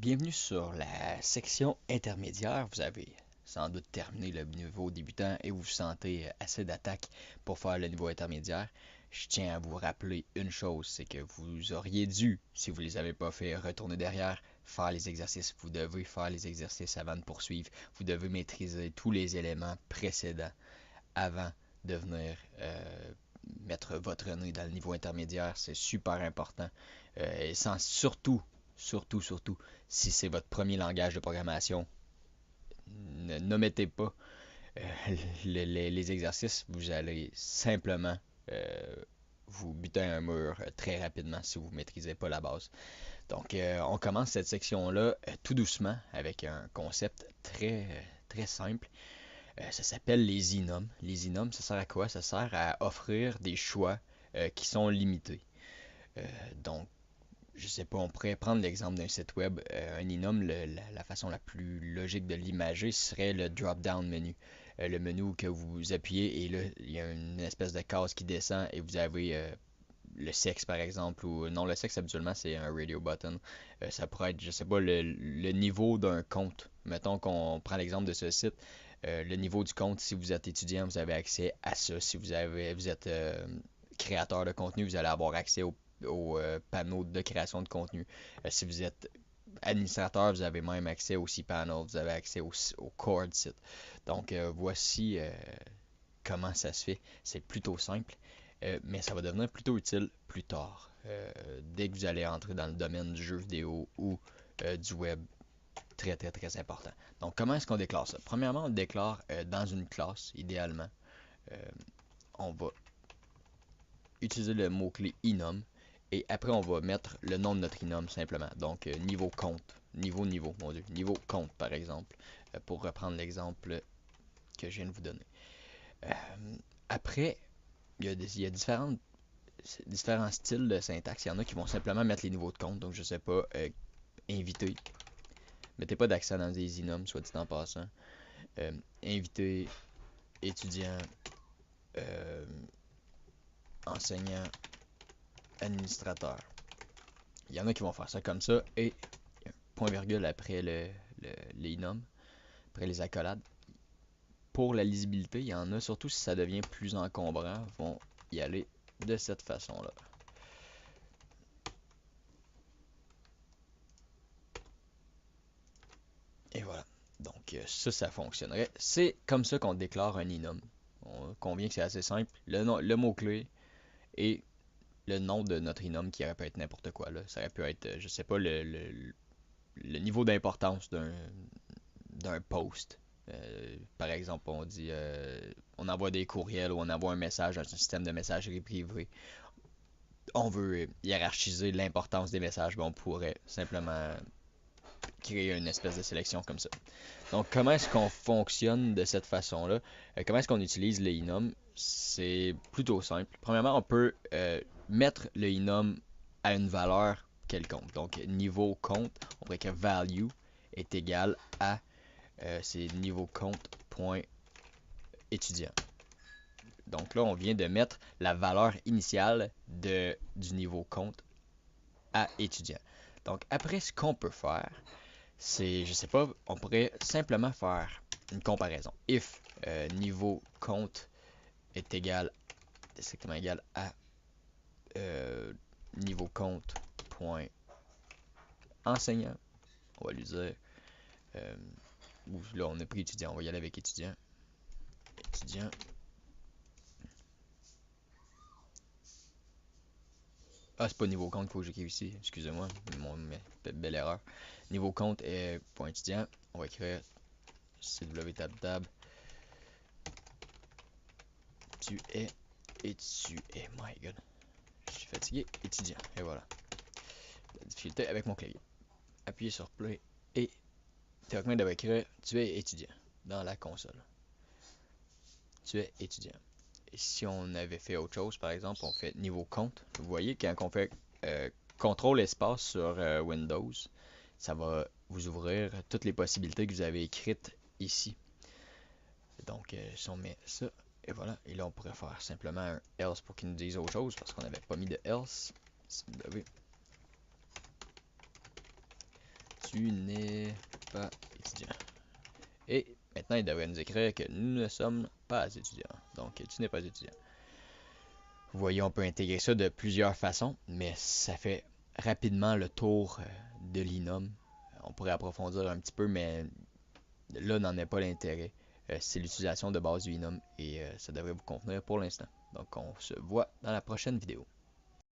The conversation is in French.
Bienvenue sur la section intermédiaire. Vous avez sans doute terminé le niveau débutant et vous sentez assez d'attaque pour faire le niveau intermédiaire. Je tiens à vous rappeler une chose, c'est que vous auriez dû, si vous ne les avez pas fait, retourner derrière, faire les exercices. Vous devez faire les exercices avant de poursuivre. Vous devez maîtriser tous les éléments précédents avant de venir mettre votre nez dans le niveau intermédiaire. C'est super important. Et sans surtout, si c'est votre premier langage de programmation, n'omettez pas les exercices. Vous allez simplement vous buter un mur très rapidement si vous ne maîtrisez pas la base. Donc, on commence cette section-là tout doucement avec un concept très simple. Ça s'appelle les inums. Les inums, ça sert à quoi? Ça sert à offrir des choix qui sont limités. Donc, je sais pas, on pourrait prendre l'exemple d'un site web. Un inum, la façon la plus logique de l'imager serait le drop-down menu. Le menu que vous appuyez et là, il y a une espèce de case qui descend et vous avez le sexe par exemple, ou non, le sexe habituellement c'est un radio button. Ça pourrait être, je sais pas, le niveau d'un compte. Mettons qu'on prend l'exemple de ce site. Le niveau du compte, si vous êtes étudiant, vous avez accès à ça. Si vous êtes créateur de contenu, vous allez avoir accès au panneau de création de contenu. Si vous êtes administrateur, vous avez même accès au cPanel, vous avez accès au core du site. Donc voici comment ça se fait. C'est plutôt simple, mais ça va devenir plutôt utile plus tard. Dès que vous allez entrer dans le domaine du jeu vidéo ou du web, très important. Donc comment est-ce qu'on déclare ça? Premièrement, on déclare dans une classe, idéalement. Euh, on va utiliser le mot-clé enum et après on va mettre le nom de notre enum simplement. Donc niveau compte, niveau, mon dieu, niveau compte par exemple, pour reprendre l'exemple que je viens de vous donner. Euh, Après, il y a différents styles de syntaxe. Il y en a qui vont simplement mettre les niveaux de compte. Donc je sais pas, invité. Mettez pas d'accent dans des enums, soit dit en passant. Invité, étudiant, euh, enseignant, administrateur. Il y en a qui vont faire ça comme ça et point virgule après les noms, après les accolades. Pour la lisibilité, il y en a, surtout si ça devient plus encombrant, vont y aller de cette façon-là. Et voilà. Donc ça fonctionnerait. C'est comme ça qu'on déclare un enum. On convient que c'est assez simple. Le mot-clé et le nom de notre enum qui aurait pu être n'importe quoi. Là. Ça aurait pu être, je sais pas, le niveau d'importance d'un post. Par exemple, on dit on envoie des courriels ou on envoie un message dans un système de messagerie privée. On veut hiérarchiser l'importance des messages, ben on pourrait simplement créer une espèce de sélection comme ça. Donc, comment est-ce qu'on fonctionne de cette façon-là? Comment est-ce qu'on utilise le enum? C'est plutôt simple. Premièrement, on peut mettre le enum à une valeur quelconque. Donc, niveau compte, on pourrait que value est égal à c'est niveau compte.étudiant. Donc là, on vient de mettre la valeur initiale du niveau compte à étudiant. Donc après, ce qu'on peut faire, c'est, je sais pas, on pourrait simplement faire une comparaison. If niveau compte est égal, exactement égal à niveau compte point enseignant, on va lui dire, euh, là on a pris étudiant, on va y aller avec étudiant. Étudiant. Ah, c'est pas niveau compte qu'il faut que j'écrive ici. Excusez-moi, belle erreur. Niveau compte est point étudiant. On va écrire CW tab. Tu es et tu es. My god. Je suis fatigué. Étudiant. Et voilà. La difficulté avec mon clavier. Appuyez sur play et théoriquement il devrait écrire tu es étudiant dans la console. Tu es étudiant. Et si on avait fait autre chose, par exemple, on fait niveau compte. Vous voyez, quand on fait contrôle espace sur Windows, ça va vous ouvrir toutes les possibilités que vous avez écrites ici. Donc, si on met ça, et voilà. Et là, on pourrait faire simplement un else pour qu'il nous dise autre chose, parce qu'on n'avait pas mis de else. Si vous avez, tu n'es pas étudiant. Et maintenant, il devrait nous écrire que nous ne sommes pas étudiants. Donc, tu n'es pas étudiant. Vous voyez, on peut intégrer ça de plusieurs façons, mais ça fait rapidement le tour de l'inom. On pourrait approfondir un petit peu, mais là n'en est pas l'intérêt. C'est l'utilisation de base du inom et ça devrait vous convenir pour l'instant. Donc on se voit dans la prochaine vidéo.